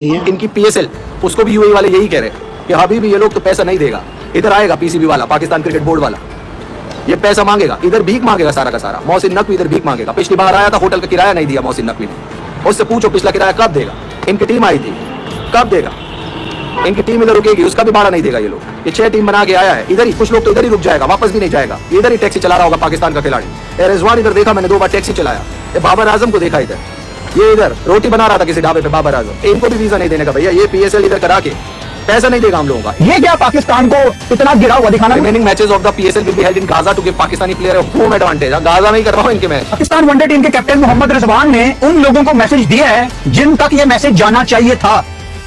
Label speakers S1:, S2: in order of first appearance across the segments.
S1: इनकी पीएसएल उसको भी यूएई वाले यही कह रहे हैं कि अभी भी ये लोग तो पैसा नहीं देगा, इधर आएगा पीसीबी वाला, पाकिस्तान क्रिकेट बोर्ड वाला, ये पैसा मांगेगा, इधर भीख मांगेगा सारा का सारा। मोहसिन नकवी इधर भीख मांगेगा। पिछली बार आया था, होटल का किराया नहीं दिया मोहसिन नकवी ने, उससे पूछो पिछला किराया कब देगा। इनकी टीम आई थी, कब देगा? इनकी टीम इधर रुकेगी, उसका भी भाड़ा नहीं देगा ये लोग। ये 6 टीम बना के आया है, इधर ही कुछ लोग तो इधर ही रुक जाएगा, वापस भी नहीं जाएगा। इधर ही टैक्सी चला रहा होगा पाकिस्तान का खिलाड़ी। रिजवान इधर देखा मैंने 2 बार टैक्सी चलाया। ये बाबर आजम को देखा इधर, ये इधर रोटी बना रहा था किसी ढाबे पे बाबर आजम। इनको भी वीजा नहीं देने का भैया, ये पीएसएल इधर करा के पैसा नहीं देगा हम लोगों का।
S2: ये क्या पाकिस्तान को इतना गिरा हुआ दिखाना?
S1: Remaining matches of the PSL will be held in Gaza to give Pakistani player home advantage. Gaza में ही कर रहा हूं इनके मैच।
S2: पाकिस्तान वनडे टीम के कैप्टन मोहम्मद रिजवान ने उन लोगों को मैसेज दिया है जिन तक ये मैसेज जाना चाहिए था।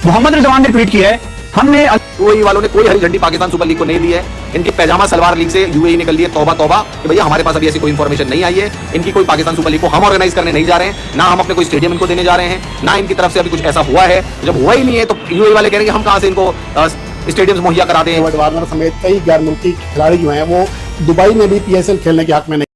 S2: मोहम्मद रिजवान ने ट्वीट किया है, हमने
S1: यूएई वालों ने कोई हरी झंडी पाकिस्तान सुपर लीग को नहीं दी है। इनकी पैजामा सलवार लीग से यूएई निकल ली है। तौबा तौबा कि भैया हमारे पास अभी ऐसी कोई इंफॉर्मेशन नहीं आई है। इनकी कोई पाकिस्तान सुपर लीग को हम ऑर्गेनाइज करने नहीं जा रहे हैं, ना हम अपने कोई स्टेडियम इनको देने जा रहे हैं, ना इनकी तरफ से अभी कुछ ऐसा हुआ है। जब हुआ ही नहीं है तो यूएई वाले कह रहे हैं हम कहां से इनको स्टेडियम मुहैया करा दें।
S3: वार्नर समेत कई गैर मुल्की खिलाड़ी जो हैं वो दुबई में भी पीएसएल खेलने के हक में नहीं।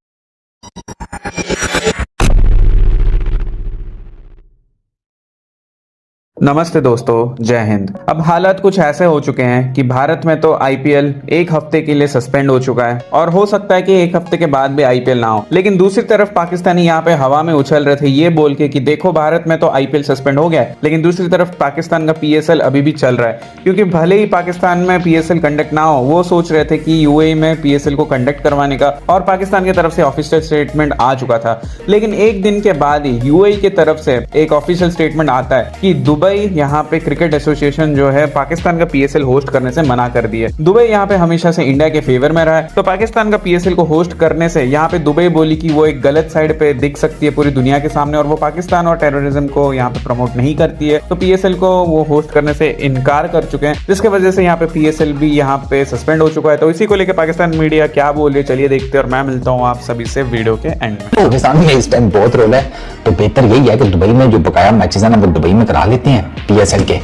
S4: नमस्ते दोस्तों, जय हिंद। अब हालात कुछ ऐसे हो चुके हैं कि भारत में तो आईपीएल 1 हफ्ते के लिए सस्पेंड हो चुका है और हो सकता है कि 1 हफ्ते के बाद भी आईपीएल ना हो। लेकिन दूसरी तरफ पाकिस्तानी यहाँ पे हवा में उछल रहे थे ये बोल के कि देखो भारत में तो आईपीएल सस्पेंड हो गया है, लेकिन दूसरी तरफ पाकिस्तान का पीएसएल अभी भी चल रहा है। क्योंकि भले ही पाकिस्तान में पीएसएल कंडक्ट ना हो, वो सोच रहे थे कि यूएई में पीएसएल को कंडक्ट करवाने का, और पाकिस्तान की तरफ से ऑफिशियल स्टेटमेंट आ चुका था। लेकिन एक दिन के बाद ही यूएई की तरफ से एक ऑफिशियल स्टेटमेंट आता है कि दुबई यहाँ पे क्रिकेट एसोसिएशन जो है पाकिस्तान का पीएसएल होस्ट करने से मना कर दी है। दुबई यहाँ पे हमेशा से इंडिया के फेवर में रहा है, तो पाकिस्तान का पीएसएल को होस्ट करने से यहाँ पे दुबई बोली कि वो एक गलत साइड पे दिख सकती है पूरी दुनिया के सामने, और वो पाकिस्तान और टेररिज्म को यहाँ पे प्रमोट नहीं करती है, तो पीएसएल को वो होस्ट करने से इनकार कर चुके हैं, जिसके वजह से यहाँ पे पीएसएल भी यहाँ पे सस्पेंड हो चुका है। तो इसी को लेकर पाकिस्तान मीडिया क्या बोले चलिए देखते हैं, और मैं मिलता हूँ आप सभी से वीडियो के एंड में।
S5: पाकिस्तान में इस टाइम बहुत रोल है, तो बेहतर यही है कि दुबई में जो बकाया मैचेस है ना वो दुबई में करा लेते हैं पीएसएल के,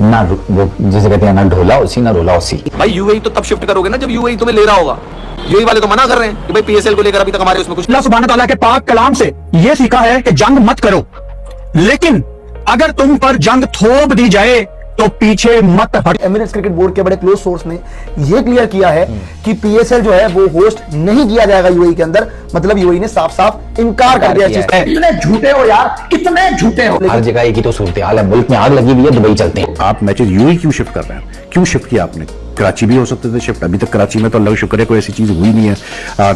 S5: ना वो जैसे कहते हैं ना ढोला उसी ना रोला उसी।
S1: भाई यूएई तो तब शिफ्ट करोगे ना जब यूएई तुम्हें ले रहा होगा। यूएई वाले तो मना कर रहे हैं कि भाई पीएसएल को लेकर अभी तक हमारे उसमें कुछ।
S2: अल्लाह सुब्हान तआला के पाक कलाम से ये सीखा है कि जंग मत करो, लेकिन अगर तुम पर जंग थोप दी जाए तो पीछे मत हट।
S6: एमिरेट्स क्रिकेट बोर्ड के बड़े क्लोज सोर्स ने यह क्लियर किया है कि पीएसएल जो है वो होस्ट नहीं किया जाएगा यूएई के अंदर। मतलब यूएई ने साफ साफ इनकार कर दिया चीज।
S2: कितने झूठे हो यार, कितने झूठे हो।
S5: हर जगह एक ही तो सूरत हाल है, मुल्क में आग लगी हुई है, दुबई चलते हैं।
S7: आप मैचेस यूएई क्यों शिफ्ट कर रहे हैं? क्यों शिफ्ट किया आपने? कराची भी हो सकते थे शिफ्ट, अभी तक कराची में तो अल्लाह का शुक्र है कोई ऐसी चीज हुई नहीं है,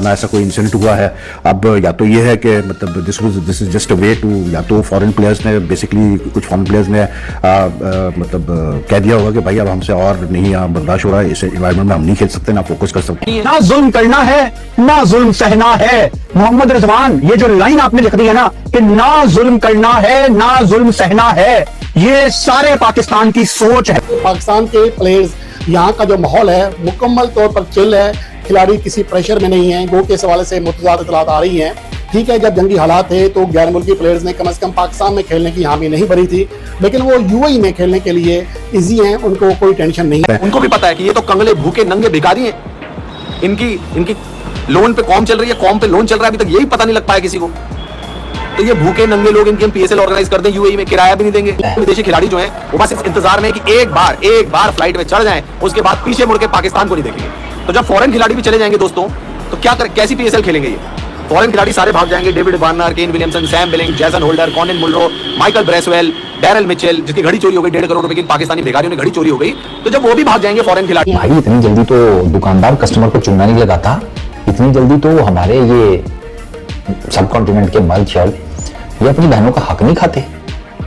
S7: ना ऐसा कोई इंसिडेंट हुआ है। अब या तो ये है कि मतलब this is just a way to, या तो फॉरेन प्लेयर्स ने बेसिकली कुछ फॉरेन प्लेयर्स ने मतलब कह दिया होगा कि भाई अब हमसे और नहीं बर्दाश्त हो रहा है, इस एनवायरमेंट में हम नहीं खेल सकते, ना फोकस कर सकते।
S2: ना जुल्म करना है ना जुल्म सहना है। मोहम्मद रिजवान ये जो लाइन आपने लिख दी है ना कि ना जुल्म करना है ना जुल्म सहना है, ये सारे पाकिस्तान की सोच है।
S3: पाकिस्तान के प्लेयर्स यहाँ का जो माहौल है मुकम्मल तौर पर चिल है, खिलाड़ी किसी प्रेशर में नहीं है। गो के हवाले से मुतज़ाद इत्तलात आ रही हैं। ठीक है, जब जंगी हालात थे तो गैर मुल्की प्लेयर्स ने कम से कम पाकिस्तान में खेलने की यहाँ भी नहीं भरी थी, लेकिन वो यूएई में खेलने के लिए इजी हैं, उनको कोई टेंशन नहीं है।
S1: उनको भी पता है कि ये तो कंगले भूखे नंगे भिखारी हैं। इनकी लोन पे कॉम चल रही है, कॉम पे लोन चल रहा है, अभी तक यही पता नहीं लग पाया किसी को। तो ये भूखे नंगे लोग इनके हम पीएसएल ऑर्गेनाइज कर दें यूएई में, किराया भी नहीं देंगे। विदेशी खिलाड़ी जो हैं वो बस इस इंतजार में है कि एक बार फ्लाइट में चढ़ जाएं, उसके बाद पीछे मुड़ के पाकिस्तान को नहीं देखेंगे। तो जब फॉरेन खिलाड़ी भी चले जाएंगे दोस्तों, तो कैसी पीएसएल खेलेंगे ये? फॉरेन खिलाड़ी सारे भाग जाएंगे, David Warner, Kane Williamson, Sam Billing, Jason Holder, Colin Munro, Michael Bracewell, Daryl Mitchell, जिसकी घड़ी चोरी हो गई 1.5 करोड़ रुपए की, पाकिस्तानी भिखारियों ने घड़ी चोरी हो गई। तो जब वो भी भाग जाएंगे फॉरेन खिलाड़ी।
S5: भाई इतनी जल्दी तो दुकानदार कस्टमर को चुनना नहीं लगाता, इतनी जल्दी तो हमारे ये सब कॉन्टिनेंट के मर्द शर्ट ये अपनी बहनों का हक नहीं खाते,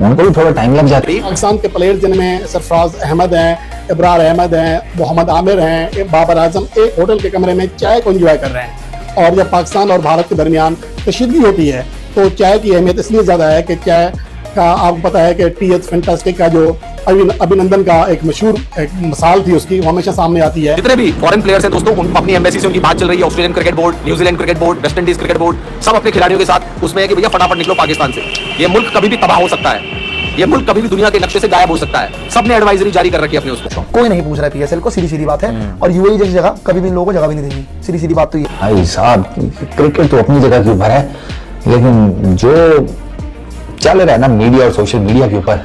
S5: उनको भी थोड़ा टाइम लग जाता है।
S3: पाकिस्तान के प्लेयर जिनमें सरफराज अहमद हैं, इब्रार अहमद हैं, मोहम्मद आमिर हैं, बाबर आजम एक होटल के कमरे में चाय को एंजॉय कर रहे हैं। और जब पाकिस्तान और भारत के दरमियान कशीदगी होती है तो चाय की अहमियत इसलिए ज़्यादा है कि चाय का आपको पता है कि टी एच फैंटास्टिक का जो अभिनंदन का एक मशहूर एक मिसाल थी उसकी, वो हमेशा सामने आती है।
S1: जितने भी फॉरेन प्लेयर्स हैं दोस्तों, उन अपनी एम्बेसी से उनकी बात चल रही है। Australian cricket board, New Zealand cricket board, West Indies cricket board, सब अपने खिलाड़ियों के साथ उसमें है कि भैया फटाफट निकलो पाकिस्तान से, ये मुल्क कभी भी तबाह हो सकता है, ये मुल्क कभी भी दुनिया के नक्शे से गायब हो सकता है। सबने एडवाइजरी जारी कर रखी है अपने उसको।
S6: कोई नहीं पूछ रहा है पीएसएल को, सीधी बात है। और यूएई जैसी जगह कभी भी इन लोगों को जगह भी नहीं देगी, सीधी बात तो ये।
S5: भाई साहब क्रिकेट तो अपनी जगह के ऊपर है, लेकिन जो चल रहा है ना मीडिया और सोशल मीडिया के ऊपर,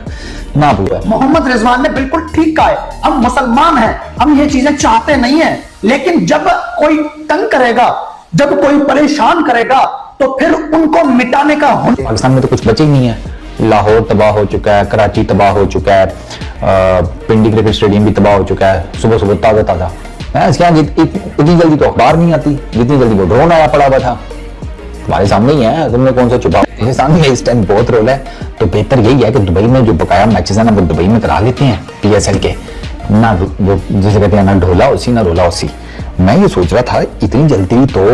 S5: ना हुआ है।
S2: मोहम्मद रिजवान ने बिल्कुल ठीक कहा है, हम मुसलमान हैं, हम ये चीजें चाहते नहीं है, लेकिन जब कोई तंग करेगा, जब कोई परेशान करेगा, तो फिर उनको मिटाने का
S5: पाकिस्तान में तो कुछ बचे ही नहीं है। लाहौर तबाह हो चुका है, कराची तबाह हो चुका है, पिंडी क्रिकेट स्टेडियम भी तबाह हो चुका है, सुबह सुबह ताजा ताजा। इतनी जल्दी तो अखबार नहीं आती जितनी जल्दी वो ड्रोन आया पड़ा हुआ था। तुम्हारे सामने ही है, तुमने कौन सा छुपा? मेरे सामने इस टाइम बहुत रोल है, तो बेहतर यही है कि दुबई में जो बकाया मैचेस है ना, वो दुबई में करा लेते हैं PSL के, ना वो जैसे कहते हैं ना ढोला उसी ना रोला उसी। मैं ये सोच रहा था इतनी जल्दी तो,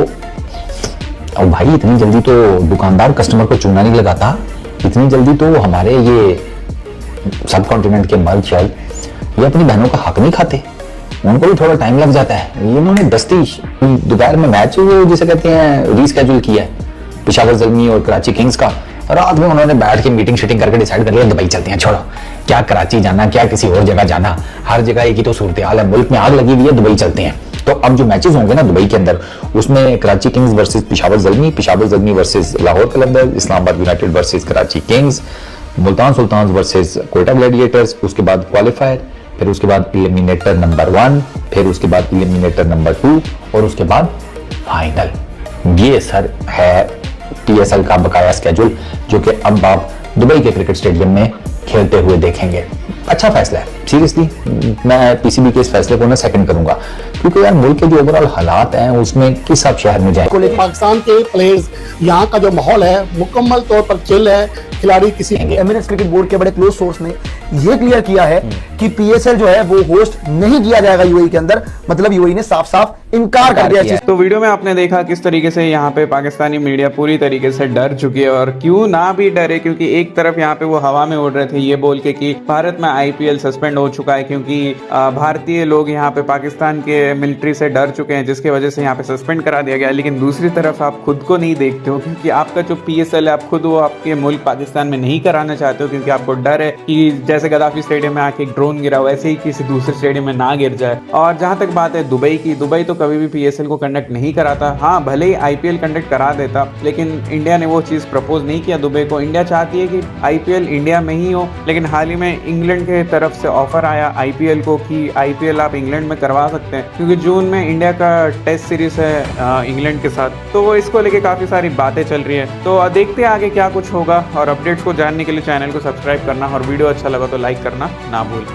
S5: और भाई इतनी जल्दी तो दुकानदार कस्टमर को चूना नहीं लगाता, इतनी जल्दी तो हमारे ये सब कॉन्टिनेंट के मर्द शर्द ये अपनी बहनों का हक नहीं खाते, उनको भी थोड़ा टाइम लग जाता है। इन्होंने दस्ती दोपहर में मैच वो जिसे कहते हैं रीस्केड्यूल किया है पेशावर ज़ल्मी और कराची किंग्स का, रात में उन्होंने बैठ के मीटिंग शीटिंग करके डिसाइड कर लिया दुबई चलते हैं, छोड़ो क्या कराची जाना, क्या किसी और जगह जाना, हर जगह एक ही तो सूरत हाल है, मुल्क में आग लगी हुई है, दुबई चलते हैं। तो अब जो मैचेस होंगे ना दुबई के अंदर, उसमें Karachi Kings versus Peshawar Zalmi versus Lahore Qalandar, Islamabad United versus Karachi Kings, Multan Sultans versus Quetta Gladiators, उसके बाद क्वालिफायर, फिर उसके बाद एलिमिनेटर नंबर 1, फिर उसके बाद एलिमिनेटर नंबर 2 और उसके बाद फाइनल। ये सर है PSL का बकाया स्केड्यूल, जो कि अब आप दुबई के क्रिकेट स्टेडियम में खेलते हुए देखेंगे। अच्छा फैसला है, सीरियसली मैं PCB के इस फैसले को ना सेकंड करूंगा, क्योंकि यार मुल्क के जो ओवरऑल हालात हैं उसमें किस आप शहर में जाए।
S3: पाकिस्तान के प्लेयर्स, यहाँ का जो माहौल है मुकम्मल तौर पर चिल है, खिलाड़ी किसी
S6: एमिरेट्स क्रिकेट बोर्ड के बड़े क्लोज सोर्स ने यह क्लियर किया है कि PSL जो है वो होस्ट नहीं किया जाएगा UAE के अंदर, मतलब UAE ने साफ साफ इनकार कर दिया।
S4: तो वीडियो में आपने देखा किस तरीके से यहाँ पे पाकिस्तानी मीडिया पूरी तरीके से डर चुकी है, और क्यों ना भी डरे, क्योंकि एक तरफ यहाँ पे वो हवा में उड़ रहे थे ये बोल के कि भारत में IPL सस्पेंड हो चुका है, क्योंकि भारतीय लोग यहाँ पे पाकिस्तान के मिलिट्री से डर चुके हैं, जिसकी वजह से यहाँ पे सस्पेंड करा दिया गया। लेकिन दूसरी तरफ आप खुद को नहीं देखते हो, क्योंकि आपका जो PSL है आप खुद वो आपके मुल्क पाकिस्तान में नहीं कराना चाहते हो, क्योंकि आपको डर है कि जैसे गद्दाफी स्टेडियम में आके एक ड्रोन गिरा वैसे ही किसी दूसरे स्टेडियम में ना गिर जाए। और जहां तक बात है दुबई की, दुबई तो कभी भी PSL को कंडक्ट नहीं कराता। हाँ, भले ही IPL कंडक्ट करा देता, लेकिन इंडिया ने वो चीज़ प्रपोज नहीं किया दुबई को। इंडिया चाहती है कि IPL इंडिया में ही हो, लेकिन हाल ही में इंग्लैंड के तरफ से ऑफर आया IPL को कि IPL आप इंग्लैंड में करवा सकते हैं, क्योंकि जून में इंडिया का टेस्ट सीरीज है इंग्लैंड के साथ, तो वो इसको लेके काफ़ी सारी बातें चल रही है। तो देखते हैं आगे क्या कुछ होगा, और अपडेट्स को जानने के लिए चैनल को सब्सक्राइब करना, और वीडियो अच्छा लगा तो लाइक करना ना भूल।